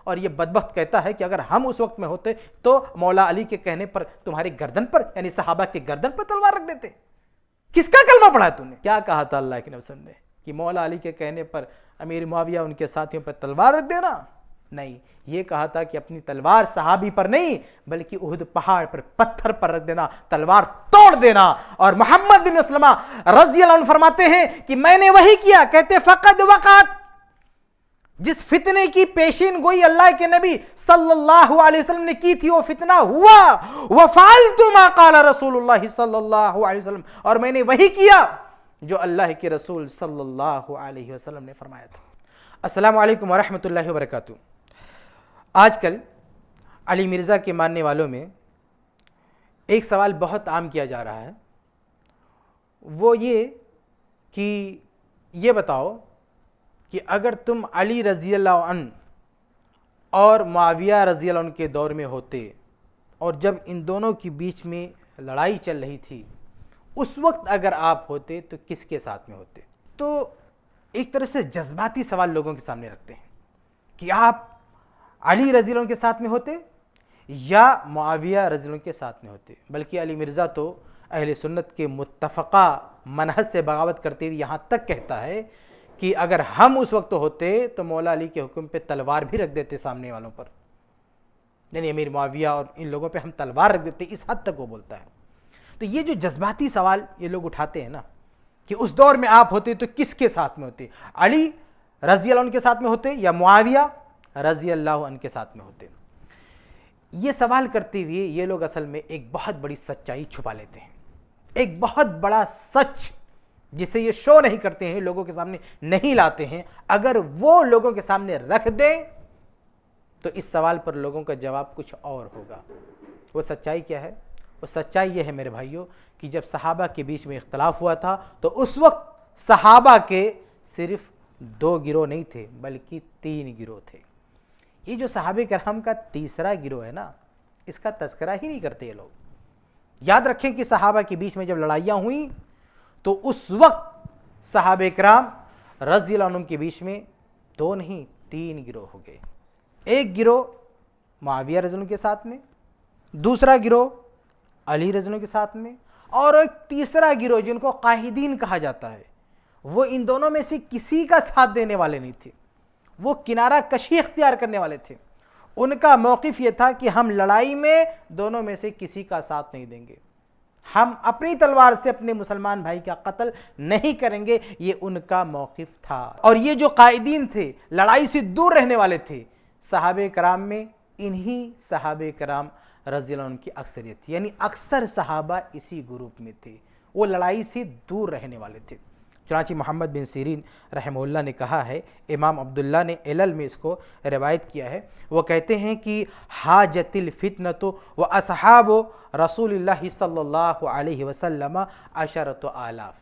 اور یہ بدبخت کہتا ہے کہ اگر ہم اس وقت میں ہوتے تو مولا علی کے کہنے پر تمہاری گردن پر یعنی صحابہ کے گردن پر تلوار رکھ دیتے۔ کس کا کلمہ پڑھا تو نے؟ کیا کہا تھا اللہ کے نبی نے کہ مولا علی کے کہنے پر امیر معاویہ ان کے ساتھیوں پر تلوار رکھ دینا؟ نہیں، یہ کہا تھا کہ اپنی تلوار صحابی پر نہیں بلکہ احد پہاڑ پر پتھر پر رکھ دینا، تلوار توڑ دینا۔ اور محمد بن مسلمہ رضی اللہ عنہ فرماتے ہیں کہ میں نے وہی کیا، کہتے فقد وقعت، جس فتنے کی پیشین گوئی اللہ کے نبی صلی اللہ علیہ وسلم نے کی تھی وہ فتنہ ہوا، وفعلت ما قال رسول اللہ صلی اللہ علیہ وسلم، اور میں نے وہی کیا جو اللہ کے رسول صلی اللہ علیہ وسلم نے فرمایا تھا۔ السلام علیکم ورحمۃ اللہ وبرکاتہ۔ آج کل علی مرزا کے ماننے والوں میں ایک سوال بہت عام کیا جا رہا ہے، وہ یہ کہ یہ بتاؤ کہ اگر تم علی رضی اللہ عنہ اور معاویہ رضی اللہ عنہ کے دور میں ہوتے اور جب ان دونوں کے بیچ میں لڑائی چل رہی تھی اس وقت اگر آپ ہوتے تو کس کے ساتھ میں ہوتے؟ تو ایک طرح سے جذباتی سوال لوگوں کے سامنے رکھتے ہیں کہ آپ علی رضی اللہ عنہ کے ساتھ میں ہوتے یا معاویہ رضی اللہ عنہ کے ساتھ میں ہوتے، بلکہ علی مرزا تو اہل سنت کے متفقہ منہج سے بغاوت کرتے ہوئے یہاں تک کہتا ہے کہ اگر ہم اس وقت ہوتے تو مولا علی کے حکم پہ تلوار بھی رکھ دیتے سامنے والوں پر، یعنی امیر معاویہ اور ان لوگوں پہ ہم تلوار رکھ دیتے، اس حد تک وہ بولتا ہے۔ تو یہ جو جذباتی سوال یہ لوگ اٹھاتے ہیں نا کہ اس دور میں آپ ہوتے تو کس کے ساتھ میں ہوتے، علی رضی اللہ عنہ کے ساتھ میں ہوتے یا معاویہ رضی اللہ عنہ کے ساتھ میں ہوتے، یہ سوال کرتے ہوئے یہ لوگ اصل میں ایک بہت بڑی سچائی چھپا لیتے ہیں، ایک بہت بڑا سچ جسے یہ شو نہیں کرتے ہیں، لوگوں کے سامنے نہیں لاتے ہیں، اگر وہ لوگوں کے سامنے رکھ دیں تو اس سوال پر لوگوں کا جواب کچھ اور ہوگا۔ وہ سچائی کیا ہے؟ وہ سچائی یہ ہے میرے بھائیوں کہ جب صحابہ کے بیچ میں اختلاف ہوا تھا تو اس وقت صحابہ کے صرف 2 گروہ نہیں تھے بلکہ 3 گروہ تھے۔ یہ جو صحابہ کرام کا تیسرا گروہ ہے نا، اس کا تذکرہ ہی نہیں کرتے یہ لوگ۔ یاد رکھیں کہ صحابہ کے بیچ میں جب لڑائیاں ہوئیں تو اس وقت صحابہ کرام رضی اللہ عنہم کے بیچ میں 2 نہیں 3 گروہ ہو گئے۔ ایک گروہ معاویہ رضی اللہ عنہ کے ساتھ میں، دوسرا گروہ علی رضی اللہ عنہ کے ساتھ میں، اور ایک تیسرا گروہ جن کو قائدین کہا جاتا ہے، وہ ان دونوں میں سے کسی کا ساتھ دینے والے نہیں تھے، وہ کنارہ کشی اختیار کرنے والے تھے۔ ان کا موقف یہ تھا کہ ہم لڑائی میں دونوں میں سے کسی کا ساتھ نہیں دیں گے، ہم اپنی تلوار سے اپنے مسلمان بھائی کا قتل نہیں کریں گے، یہ ان کا موقف تھا۔ اور یہ جو قائدین تھے لڑائی سے دور رہنے والے تھے، صحابہ کرام میں انہی صحابہ کرام رضی اللہ عنہ کی اکثریت تھی، یعنی اکثر صحابہ اسی گروپ میں تھے، وہ لڑائی سے دور رہنے والے تھے۔ چنانچہ محمد بن سیرین رحمہ اللہ نے کہا ہے، امام عبداللہ نے علل میں اس کو روایت کیا ہے، وہ کہتے ہیں کہ حاجت الفتنۃ و اصحاب رسول اللہ صلی اللہ علیہ وسلم 10,000،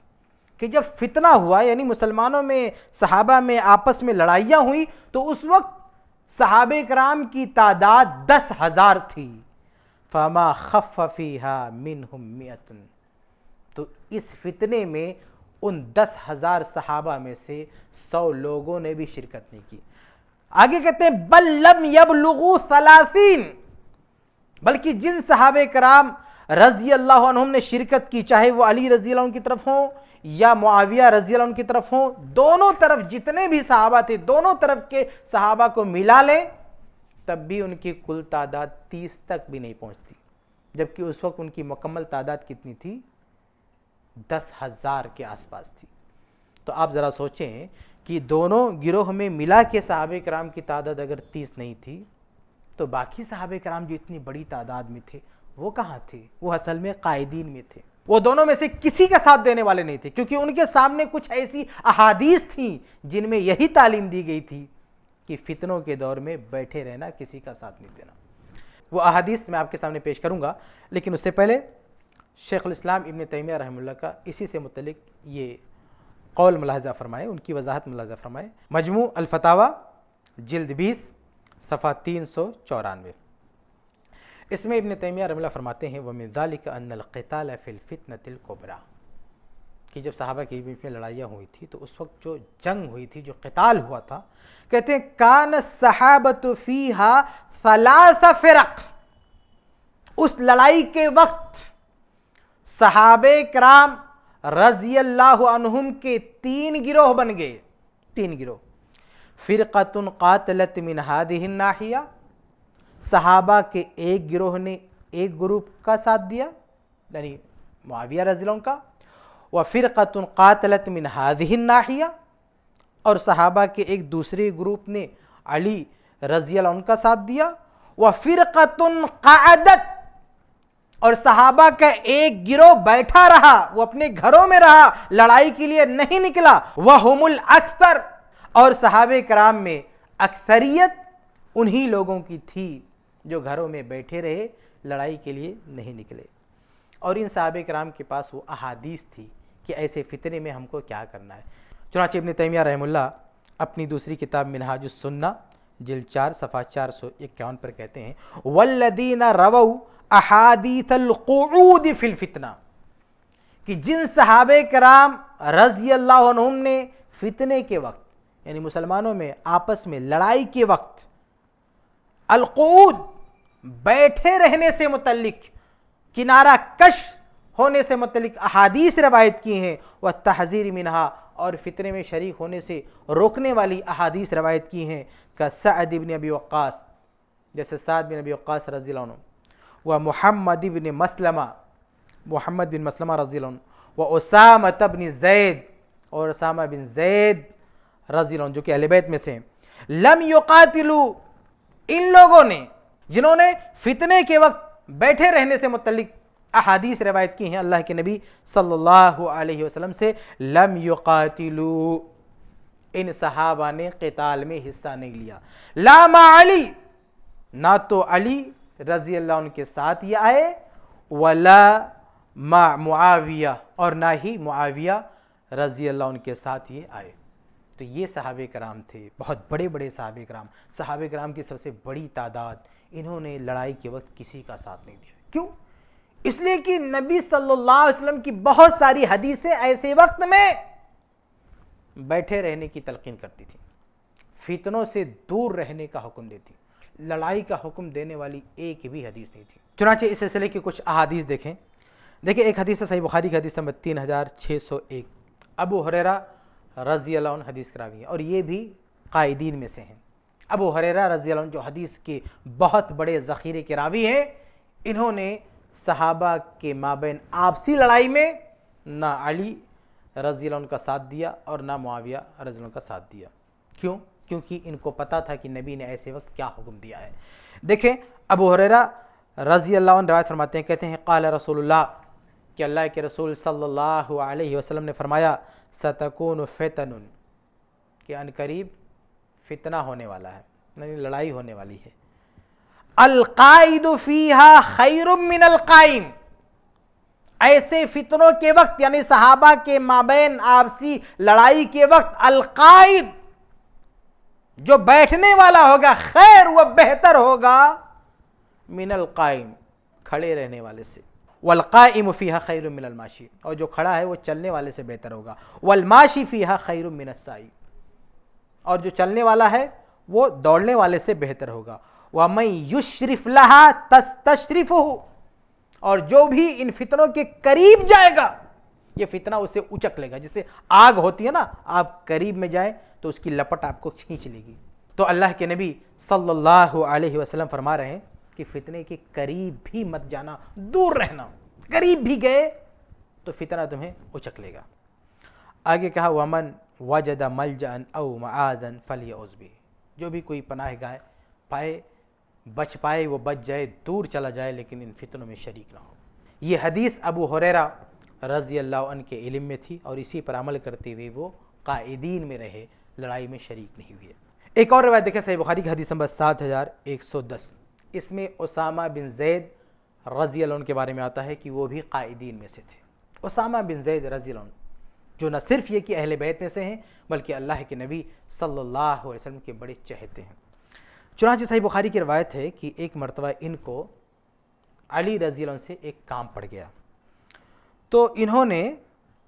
کہ جب فتنہ ہوا یعنی مسلمانوں میں صحابہ میں آپس میں لڑائیاں ہوئی تو اس وقت صحابہ کرام کی تعداد 10,000 تھی، فما خف فیہا منہم 100، تو اس فتنے میں ان 10,000 صحابہ میں سے 100 لوگوں نے بھی شرکت نہیں کی۔ آگے کہتے ہیں بل لم یبلغوا 30، بلکہ جن صحابہ کرام رضی اللہ عنہم نے شرکت کی، چاہے وہ علی رضی اللہ عنہ کی طرف ہوں یا معاویہ رضی اللہ عنہ کی طرف ہوں، دونوں طرف جتنے بھی صحابہ تھے دونوں طرف کے صحابہ کو ملا لیں تب بھی ان کی کل تعداد 30 تک بھی نہیں پہنچتی، جبکہ اس وقت ان کی مکمل تعداد کتنی تھی؟ 10,000 کے آس پاس تھی۔ تو آپ ذرا سوچیں کہ دونوں گروہ میں ملا کے صحابہ کرام کی تعداد اگر 30 نہیں تھی تو باقی صحابہ کرام جو اتنی بڑی تعداد میں تھے وہ کہاں تھے؟ وہ اصل میں قائدین میں تھے، وہ دونوں میں سے کسی کا ساتھ دینے والے نہیں تھے، کیونکہ ان کے سامنے کچھ ایسی احادیث تھیں جن میں یہی تعلیم دی گئی تھی کہ فتنوں کے دور میں بیٹھے رہنا، کسی کا ساتھ نہیں دینا۔ وہ احادیث میں آپ کے سامنے پیش کروں گا، لیکن اس سے پہلے شیخ الاسلام ابن تیمیہ رحمہ اللہ کا اسی سے متعلق یہ قول ملاحظہ فرمائے، ان کی وضاحت ملاحظہ فرمائے۔ مجموع الفتاوی جلد 20 صفحہ 394، اس میں ابن تیمیہ رحمہ اللہ فرماتے ہیں وَمِن ذَلِكَ أَنَّ الْقِتَالَ فِي الْفِتْنَةِ الْكُبْرَى، کہ جب صحابہ کے بیچ میں لڑائیاں ہوئی تھی تو اس وقت جو جنگ ہوئی تھی، جو قتال ہوا تھا، کہتے ہیں کان الصحابۃ فیہا ثلاث فرق، اس لڑائی کے وقت صحابہ کرام رضی اللہ عنہم کے 3 گروہ بن گئے، 3 گروہ۔ فرقۃ قاتلت من ہذہ الناحیہ، صحابہ کے ایک گروہ نے ایک گروپ کا ساتھ دیا یعنی معاویہ رضی اللہ عنہ کا، وفرقۃ قاتلت من ہذہ الناحیہ، اور صحابہ کے ایک دوسرے گروپ نے علی رضی اللہ عنہ کا ساتھ دیا، وفرقۃ قعدت، اور صحابہ کا ایک گروہ بیٹھا رہا، وہ اپنے گھروں میں رہا، لڑائی کے لیے نہیں نکلا، وہم الاکثر، اور صحابہ کرام میں اکثریت انہی لوگوں کی تھی جو گھروں میں بیٹھے رہے، لڑائی کے لیے نہیں نکلے۔ اور ان صحابہ کرام کے پاس وہ احادیث تھی کہ ایسے فتنے میں ہم کو کیا کرنا ہے۔ چنانچہ ابن تیمیہ رحمہ اللہ اپنی دوسری کتاب منہاج السنہ جلد 4 صفحہ 451 پر کہتے ہیں والذین رووا احادیث القعود فی الفتنہ، کہ جن صحابہ کرام رضی اللہ عنہم نے فتنے کے وقت یعنی مسلمانوں میں آپس میں لڑائی کے وقت القعود بیٹھے رہنے سے متعلق، کنارہ کش ہونے سے متعلق احادیث روایت کی ہیں، والتحذیر منہا، اور فتنے میں شریک ہونے سے روکنے والی احادیث روایت کی ہیں، کہ سعد بن ابی وقاص، جیسے سعد بن ابی وقاص رضی اللہ عنہ، و محمد بن مسلمہ، محمد بن مسلمہ رضی اللہ عنہ، و اسامہ بن زید، اور اسامہ بن زید رضی اللہ عنہ جو کہ اہل بیت میں سے ہیں، لم یقاتلوا، ان لوگوں نے جنہوں نے فتنے کے وقت بیٹھے رہنے سے متعلق احادیث روایت کی ہیں اللہ کے نبی صلی اللہ علیہ وسلم سے، لم یقاتلوا، ان صحابہ نے قتال میں حصہ نہیں لیا، لا مع علی، نہ تو علی رضی اللہ عنہ کے ساتھ یہ آئے، ولا مع معاویہ، اور نہ ہی معاویہ رضی اللہ عنہ کے ساتھ یہ آئے۔ تو یہ صحابہ کرام تھے، بہت بڑے بڑے صحابہ کرام، صحابہ کرام کی سب سے بڑی تعداد، انہوں نے لڑائی کے وقت کسی کا ساتھ نہیں دیا۔ کیوں؟ اس لیے کہ نبی صلی اللہ علیہ وسلم کی بہت ساری حدیثیں ایسے وقت میں بیٹھے رہنے کی تلقین کرتی تھی، فتنوں سے دور رہنے کا حکم دیتی، لڑائی کا حکم دینے والی ایک بھی حدیث نہیں تھی۔ چنانچہ اس سلسلے کی کچھ احادیث دیکھیں۔ ایک حدیث ہے صحیح بخاری کی حدیث نمبر 3601، ابو ہریرہ رضی اللہ عنہ حدیث کراوی ہے، اور یہ بھی قائدین میں سے ہیں۔ ابو ہریرہ رضی اللہ عنہ جو حدیث کے بہت بڑے ذخیرے کے راوی ہیں، انہوں نے صحابہ کے مابین آپسی لڑائی میں نہ علی رضی اللہ عنہ کا ساتھ دیا اور نہ معاویہ رضی اللہ عنہ کا ساتھ دیا۔ کیوں؟ کیونکہ ان کو پتہ تھا کہ نبی نے ایسے وقت کیا حکم دیا ہے۔ دیکھیں ابو ہریرہ رضی اللہ عنہ روایت فرماتے ہیں، کہتے ہیں قال رسول اللہ، کہ اللہ کے رسول صلی اللہ علیہ وسلم نے فرمایا ستکون فتن، کہ ان قریب فتنہ ہونے والا ہے، یعنی لڑائی ہونے والی ہے، القائد فیہا خیر من القائم، ایسے فتنوں کے وقت یعنی صحابہ کے مابین آپسی لڑائی کے وقت القائد جو بیٹھنے والا ہوگا خیر وہ بہتر ہوگا من القائم کھڑے رہنے والے سے، والقائم فیہا خیر من الماشی، اور جو کھڑا ہے وہ چلنے والے سے بہتر ہوگا، والماشی فیہا خیر من السائی، اور جو چلنے والا ہے وہ دوڑنے والے سے بہتر ہوگا، وَمَن يُشْرِفْ لَهَا تَسْتَشْرِفُهُ، اور جو بھی ان فتنوں کے قریب جائے گا یہ فتنہ اسے اچک لے گا، جسے آگ ہوتی ہے نا، آپ قریب میں جائیں تو اس کی لپٹ آپ کو کھینچ لے گی۔ تو اللہ کے نبی صلی اللہ علیہ وسلم فرما رہے ہیں کہ فتنے کے قریب بھی مت جانا، دور رہنا، قریب بھی گئے تو فتنہ تمہیں اچک لے گا۔ آگے کہا وَمَن وَجَدَ مَلْجَأً أَوْ مَعَاذًا فَلْيَعُذْ بِهِ، جو بھی کوئی پناہ گاہ پائے، بچ پائے وہ بچ جائے، دور چلا جائے لیکن ان فتنوں میں شریک نہ ہو۔ یہ حدیث ابو ہریرہ رضی اللہ عنہ کے علم میں تھی، اور اسی پر عمل کرتے ہوئے وہ قائدین میں رہے، لڑائی میں شریک نہیں ہوئے۔ ایک اور روایت دیکھیں صحیح بخاری کی حدیث نمبر 7110، اس میں اسامہ بن زید رضی اللہ عنہ کے بارے میں آتا ہے کہ وہ بھی قائدین میں سے تھے۔ اسامہ بن زید رضی اللہ عنہ جو نہ صرف یہ کہ اہل بیت میں سے ہیں بلکہ اللہ کے نبی صلی اللہ علیہ وسلم کے بڑے چہتے ہیں۔ چنانچہ صحیح بخاری کی روایت ہے کہ ایک مرتبہ ان کو علی رضی اللہ عنہ سے ایک کام پڑ گیا، تو انہوں نے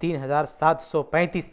3735।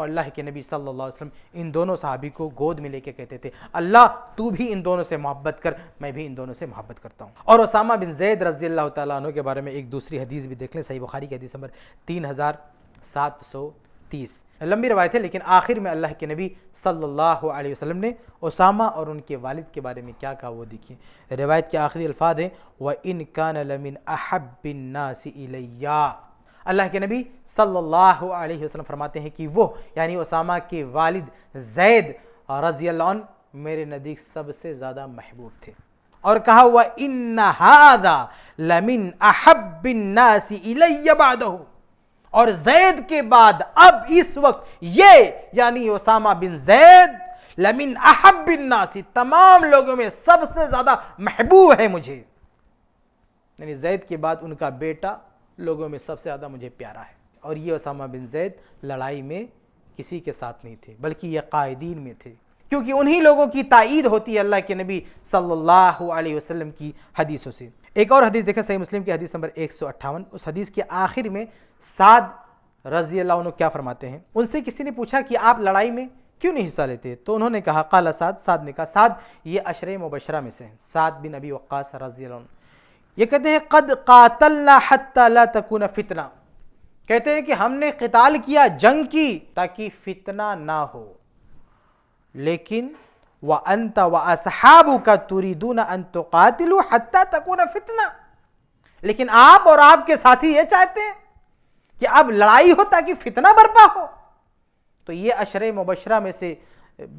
اور اللہ کے نبی صلی اللہ علیہ وسلم ان دونوں صحابی کو گود میں لے کے کہتے تھے اللہ تو بھی ان دونوں سے محبت کر، میں بھی ان دونوں سے محبت کرتا ہوں۔ اور اسامہ بن زید رضی اللہ تعالیٰ عنہ کے بارے میں ایک دوسری حدیث بھی دیکھ لیں، صحیح بخاری کی حدیث نمبر 3730، لمبی روایت ہے، لیکن آخر میں اللہ کے نبی صلی اللہ علیہ وسلم نے اسامہ اور ان کے والد کے بارے میں کیا کہا وہ دیکھیے۔ روایت کے آخری الفاظ ہیں وَإِن كَانَ لَمِنْ أَحَبِّ النَّاسِ إِلَيَّ، اللہ کے نبی صلی اللہ علیہ وسلم فرماتے ہیں کہ وہ یعنی اسامہ کے والد زید رضی اللہ عنہ میرے نزدیک سب سے زیادہ محبوب تھے، اور کہا وَإِنَّ هَذَا لَمِنْ أَحَبِّ النَّاسِ إِلَيَّ بَعْدَهُ، اور زید کے بعد اب اس وقت یہ یعنی اسامہ بن زید لمن احب الناس تمام لوگوں میں سب سے زیادہ محبوب ہے مجھے، یعنی زید کے بعد ان کا بیٹا لوگوں میں سب سے زیادہ مجھے پیارا ہے۔ اور یہ اسامہ بن زید لڑائی میں کسی کے ساتھ نہیں تھے بلکہ یہ قائدین میں تھے، کیونکہ انہی لوگوں کی تائید ہوتی ہے اللہ کے نبی صلی اللہ علیہ وسلم کی حدیثوں سے۔ ایک اور حدیث دیکھیں، صحیح مسلم کی حدیث نمبر 158، اس حدیث کے آخر میں سعد رضی اللہ عنہ کیا فرماتے ہیں، ان سے کسی نے پوچھا کہ آپ لڑائی میں کیوں نہیں حصہ لیتے، تو انہوں نے کہا قال سعد نے کہا، سعد یہ عشرہ مبشرہ میں سے ہیں، سعد بن ابی وقاص رضی اللہ عنہ، یہ کہتے ہیں قد قاتلنا حتی لا تکون فتنہ، کہتے ہیں کہ ہم نے قتال کیا، جنگ کی تاکہ فتنہ نہ ہو، لیکن وَأَنْتَ وَأَصْحَابُكَ تُرِيدُونَ أَن تُقَاتِلُوا حَتَّى تَكُونَ فِتْنَةً، لیکن آپ اور آپ کے ساتھی یہ چاہتے ہیں کہ اب لڑائی ہو تاکہ فتنہ برپا ہو۔ تو یہ عشرہ مبشرہ میں سے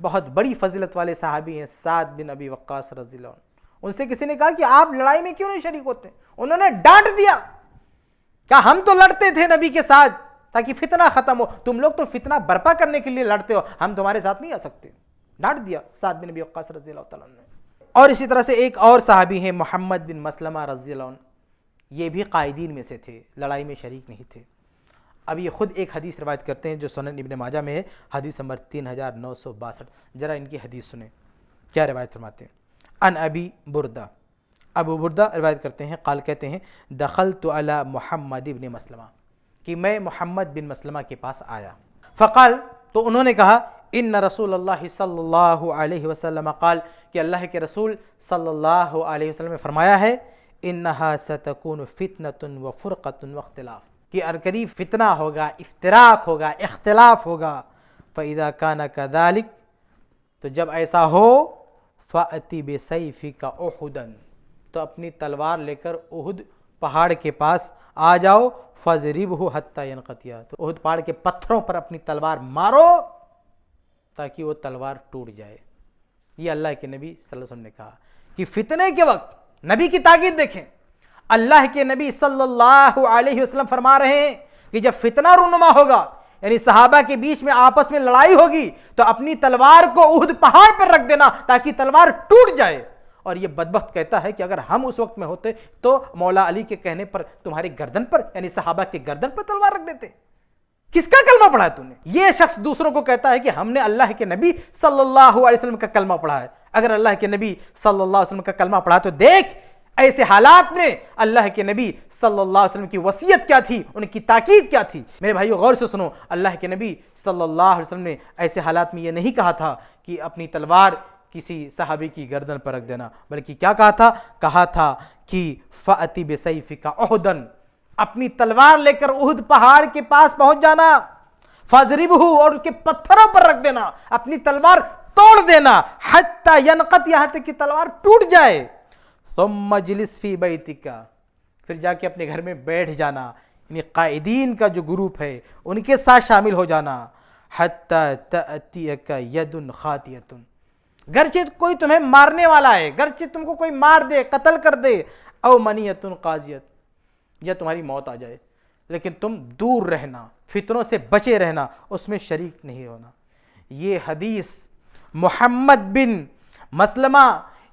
بہت بڑی فضیلت والے صحابی ہیں سعد بن ابی وقاص رضی اللہ عنہ۔ ان سے کسی نے کہا کہ آپ لڑائی میں کیوں نہیں شریک ہوتے، انہوں نے ڈانٹ دیا، کہا ہم تو لڑتے تھے نبی کے ساتھ تاکہ فتنہ ختم ہو، تم لوگ تو فتنہ برپا کرنے کے لیے لڑتے ہو، ہم تمہارے ساتھ نہیں آ سکتے، ڈانٹ دیا سعد بن ابی وقاص رضی اللہ تعالیٰ عنہ۔ اور اسی طرح سے ایک اور صحابی ہیں محمد بن مسلمہ رضی اللہ عنہ، یہ بھی قائدین میں سے تھے، لڑائی میں شریک نہیں تھے۔ اب یہ خود ایک حدیث روایت کرتے ہیں جو سنن ابن ماجہ میں ہے، حدیث نمبر 3962، ذرا ان کی حدیث سنیں کیا روایت فرماتے ہیں۔ ان ابی بردہ، ابو بردہ روایت کرتے ہیں، قال کہتے ہیں دخلت علی محمد بن مسلمہ، کہ میں محمد بن مسلمہ کے پاس آیا، فقال، تو انہوں نے کہا ان رسول اللہ صلی اللہ علیہ وسلم قال، کہ اللہ کے رسول صلی اللہ علیہ وسلم نے فرمایا ہے انہا ستکون فتنۃ وفرقۃ واختلاف، کہ عنقریب فتنہ ہوگا، افتراق ہوگا، اختلاف ہوگا، فَإِذَا كَانَ كَذَلِكَ، تو جب ایسا ہو فَأْتِ بِسَيْفِكَ أُحُدًا، تو اپنی تلوار لے کر احد پہاڑ کے پاس آ جاؤ، فَضْرِبْهُ حَتَّى يَنْقَطِعَ، تو احد پہاڑ کے پتھروں پر اپنی تلوار مارو تاکہ وہ تلوار ٹوٹ جائے۔ یہ اللہ کے نبی صلی اللہ علیہ وسلم نے کہا کہ فتنے کے وقت نبی کی تاکید دیکھیں، اللہ کے نبی صلی اللہ علیہ وسلم فرما رہے ہیں کہ جب فتنہ رونما ہوگا، یعنی صحابہ کے بیچ میں آپس میں لڑائی ہوگی، تو اپنی تلوار کو احد پہاڑ پر رکھ دینا تاکہ تلوار ٹوٹ جائے۔ اور یہ بدبخت کہتا ہے کہ اگر ہم اس وقت میں ہوتے تو مولا علی کے کہنے پر تمہاری گردن پر یعنی صحابہ کے گردن پر تلوار رکھ دیتے۔ کس کا کلمہ پڑھا ہے تم نے؟ یہ شخص دوسروں کو کہتا ہے کہ ہم نے اللہ کے نبی صلی اللہ علیہ وسلم کا کلمہ پڑھا ہے۔ اگر اللہ کے نبی صلی اللہ علیہ وسلم کا کلمہ پڑھا تو دیکھ ایسے حالات میں اللہ کے نبی صلی اللہ علیہ وسلم کی وصیت کیا تھی، ان کی تاکید کیا تھی۔ میرے بھائیو غور سے سنو، اللہ کے نبی صلی اللہ علیہ وسلم نے ایسے حالات میں یہ نہیں کہا تھا کہ اپنی تلوار کسی صحابی کی گردن پر رکھ دینا، بلکہ کیا کہا تھا؟ کہا تھا کہ فَأْتِ بِسَيْفِكَ أُحُدًا، اپنی تلوار لے کر احد پہاڑ کے پاس پہنچ جانا، فَضْرِبْهُ، اور اس کے پتھروں پر رکھ دینا، اپنی تلوار توڑ دینا، حَتَّى يَنْقَطِعَ، یہاں تک کہ تلوار ٹوٹ جائے، ثُمَّ اجْلِسْ فِي بَيْتِكَ، پھر جا کے اپنے گھر میں بیٹھ جانا، یعنی قائدین کا جو گروپ ہے ان کے ساتھ شامل ہو جانا، حَتَّى تَأْتِيَكَ يَدٌ خَاطِئَةٌ، گرچہ کوئی تمہیں مارنے والا ہے، گرچہ تم کو کوئی مار دے، قتل کر دے، او منیۃ قاضیۃ، یا تمہاری موت آ جائے، لیکن تم دور رہنا، فتنوں سے بچے رہنا، اس میں شریک نہیں ہونا۔ یہ حدیث محمد بن مسلمہ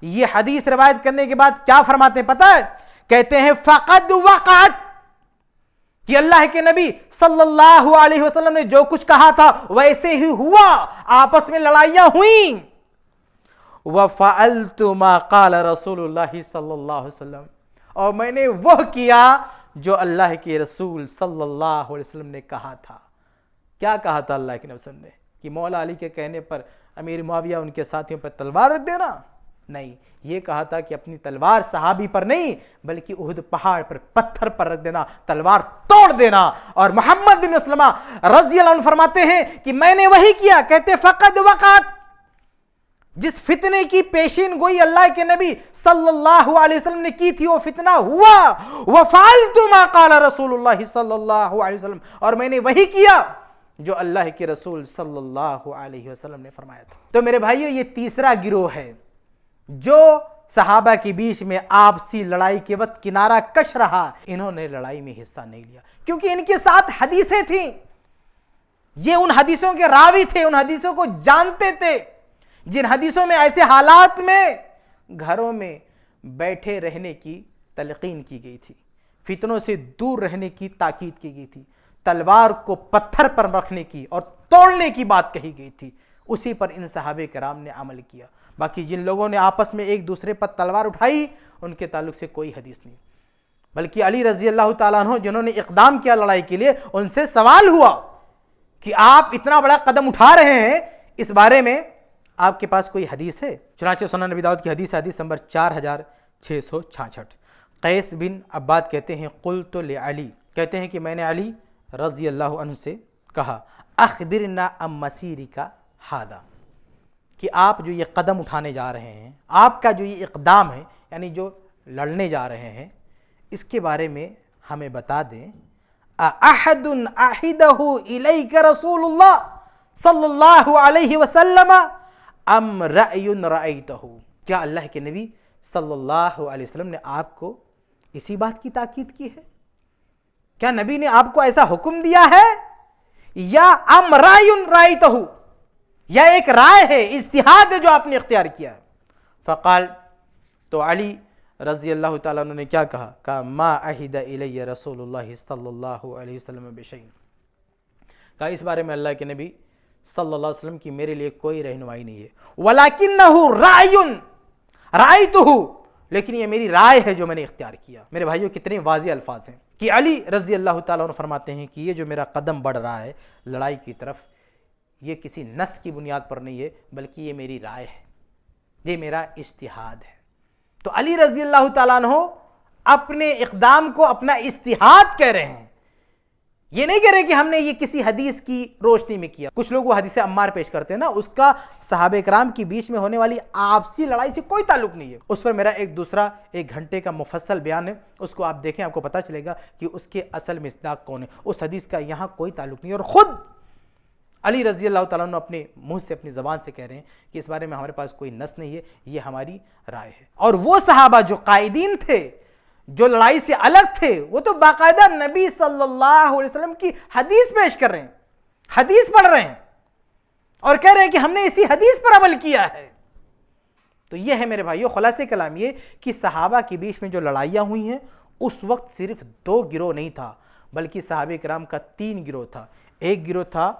یہ حدیث روایت کرنے کے بعد کیا فرماتے ہیں پتہ ہے؟ کہتے ہیں فقد وقعت، کہ اللہ کے نبی صلی اللہ علیہ وسلم نے جو کچھ کہا تھا ویسے ہی ہوا، آپس میں لڑائیاں ہوئیں۔ وَفَعَلْتُ مَا قَالَ رسول اللہ صلی اللہ علیہ وسلم، اور میں نے وہ کیا جو اللہ کے رسول صلی اللہ علیہ وسلم نے کہا تھا۔ کیا کہا تھا اللہ کے نبی صلی اللہ علیہ وسلم نے کہ مولا علی کے کہنے پر امیر معاویہ ان کے ساتھیوں پر تلوار رکھ دینا؟ نہیں، یہ کہا تھا کہ اپنی تلوار صحابی پر نہیں بلکہ احد پہاڑ پر پتھر پر رکھ دینا، تلوار توڑ دینا۔ اور محمد بن مسلمہ رضی اللہ عنہ فرماتے ہیں کہ میں نے وہی کیا، کہتے فقد وقعت، جس فتنے کی پیشین گوئی اللہ کے نبی صلی اللہ علیہ وسلم نے کی تھی وہ فتنہ ہوا، وفعلت ما قال رسول اللہ صلی اللہ علیہ وسلم، اور میں نے وہی کیا جو اللہ کے رسول صلی اللہ علیہ وسلم نے فرمایا تھا۔ تو میرے بھائیو، یہ تیسرا گروہ ہے جو صحابہ کے بیچ میں آپسی لڑائی کے وقت کنارہ کش رہا۔ انہوں نے لڑائی میں حصہ نہیں لیا کیونکہ ان کے ساتھ حدیثیں تھیں، یہ ان حدیثوں کے راوی تھے، ان حدیثوں کو جانتے تھے، جن حدیثوں میں ایسے حالات میں گھروں میں بیٹھے رہنے کی تلقین کی گئی تھی، فتنوں سے دور رہنے کی تاکید کی گئی تھی، تلوار کو پتھر پر رکھنے کی اور توڑنے کی بات کہی گئی تھی، اسی پر ان صحابہ کرام نے عمل کیا۔ باقی جن لوگوں نے آپس میں ایک دوسرے پر تلوار اٹھائی ان کے تعلق سے کوئی حدیث نہیں، بلکہ علی رضی اللہ تعالیٰ عنہ جنہوں نے اقدام کیا لڑائی کے لیے، ان سے سوال ہوا کہ آپ اتنا بڑا قدم اٹھا رہے ہیں، اس بارے میں آپ کے پاس کوئی حدیث ہے؟ چنانچہ سنن نبی داؤد کی حدیث نمبر 4666۔ قیس بن عباد کہتے ہیں قلت لعلی، کہتے ہیں کہ میں نے علی رضی اللہ عنہ سے کہا اخبرنا عن مسیرک ھذا، کہ آپ جو یہ قدم اٹھانے جا رہے ہیں، آپ کا جو یہ اقدام ہے، یعنی جو لڑنے جا رہے ہیں، اس کے بارے میں ہمیں بتا دیں۔ احد احدہ الیک رسول اللہ صلی اللہ علیہ وسلم ام رأی رأیتہ، کیا اللہ کے نبی صلی اللہ علیہ وسلم نے آپ کو اسی بات کی تاکید کی ہے؟ کیا نبی نے آپ کو ایسا حکم دیا ہے، یا ام رأی رأیتہ، یا ایک رائے ہے، اجتہاد ہے جو آپ نے اختیار کیا ہے؟ فقال، تو علی رضی اللہ تعالیٰ عنہ نے کیا کہا؟ کہا ما عہد الی رسول اللہ صلی اللہ علیہ وسلم بشیء، کہا اس بارے میں اللہ کے نبی صلی اللہ علیہ وسلم کی میرے لیے کوئی رہنمائی نہیں ہے، ولکنہ رأی رأیتہ، لیکن یہ میری رائے ہے جو میں نے اختیار کیا۔ میرے بھائیوں، کتنے واضح الفاظ ہیں کہ علی رضی اللہ تعالیٰ عنہ فرماتے ہیں کہ یہ جو میرا قدم بڑھ رہا ہے لڑائی کی طرف، یہ کسی نص کی بنیاد پر نہیں ہے بلکہ یہ میری رائے ہے، یہ میرا اجتہاد ہے۔ تو علی رضی اللہ تعالیٰ عنہ اپنے اقدام کو اپنا اجتہاد کہہ رہے ہیں، یہ نہیں کہہ رہے کہ ہم نے یہ کسی حدیث کی روشنی میں کیا۔ کچھ لوگ وہ حدیث عمار پیش کرتے ہیں نا، اس کا صحابہ کرام کی بیچ میں ہونے والی آپسی لڑائی سے کوئی تعلق نہیں ہے، اس پر میرا ایک گھنٹے کا مفصل بیان ہے، اس کو آپ دیکھیں، آپ کو پتہ چلے گا کہ اس کے اصل مصداق کون ہے۔ اس حدیث کا یہاں کوئی تعلق نہیں ہے، اور خود علی رضی اللہ تعالیٰ عنہ اپنے منہ سے، اپنی زبان سے کہہ رہے ہیں کہ اس بارے میں ہمارے پاس کوئی نص نہیں ہے، یہ ہماری رائے ہے۔ اور وہ صحابہ جو قائدین تھے، جو لڑائی سے الگ تھے، وہ تو باقاعدہ نبی صلی اللہ علیہ وسلم کی حدیث پیش کر رہے ہیں، حدیث پڑھ رہے ہیں، اور کہہ رہے ہیں کہ ہم نے اسی حدیث پر عمل کیا ہے۔ تو یہ ہے میرے بھائیو خلاصے کلام یہ کہ صحابہ کے بیچ میں جو لڑائیاں ہوئی ہیں، اس وقت صرف 2 گروہ نہیں تھا بلکہ صحابہ کرام کا 3 گروہ تھا۔ ایک گروہ تھا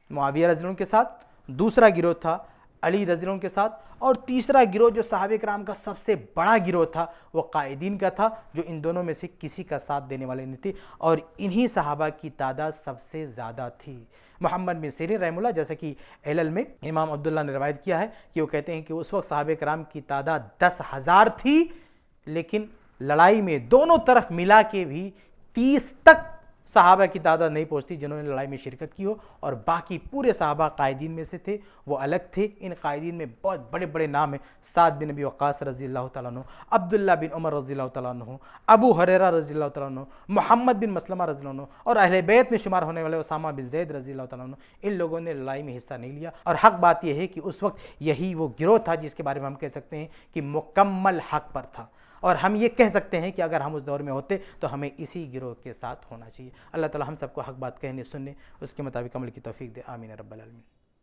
معاویہ رضی اللہ عنہ کے ساتھ، دوسرا گروہ تھا علی رضی اللہ عنہ کے ساتھ، اور تیسرا گروہ جو صحابہ کرام کا سب سے بڑا گروہ تھا وہ قائدین کا تھا، جو ان دونوں میں سے کسی کا ساتھ دینے والے نہیں تھے، اور انہی صحابہ کی تعداد سب سے زیادہ تھی۔ محمد بن سیرین رحمہ اللہ، جیسا کہ علل میں امام عبداللہ نے روایت کیا ہے کہ وہ کہتے ہیں کہ اس وقت صحابہ کرام کی تعداد 10,000 تھی، لیکن لڑائی میں دونوں طرف ملا کے بھی 30 تک صحابہ کی تعداد نہیں پہنچتی جنہوں نے لڑائی میں شرکت کی ہو، اور باقی پورے صحابہ قائدین میں سے تھے، وہ الگ تھے۔ ان قائدین میں بہت بڑے بڑے نام ہیں، سعد بن ابی وقاص رضی اللہ تعالیٰ عنہ، عبداللہ بن عمر رضی اللہ تعالیٰ عنہ، ابو ہریرہ رضی اللہ تعالیٰ عنہ، محمد بن مسلمہ رضی اللہ عنہ، اور اہل بیت میں شمار ہونے والے اسامہ بن زید رضی اللہ تعالیٰ عنہ۔ ان لوگوں نے لڑائی میں حصہ نہیں لیا، اور حق بات یہ ہے کہ اس وقت یہی وہ گروہ تھا جس کے بارے میں ہم کہہ سکتے ہیں کہ مکمل حق پر تھا، اور ہم یہ کہہ سکتے ہیں کہ اگر ہم اس دور میں ہوتے تو ہمیں اسی گروہ کے ساتھ ہونا چاہیے۔ اللہ تعالی ہم سب کو حق بات کہنے سننے اس کے مطابق عمل کی توفیق دے، آمین رب العالمین۔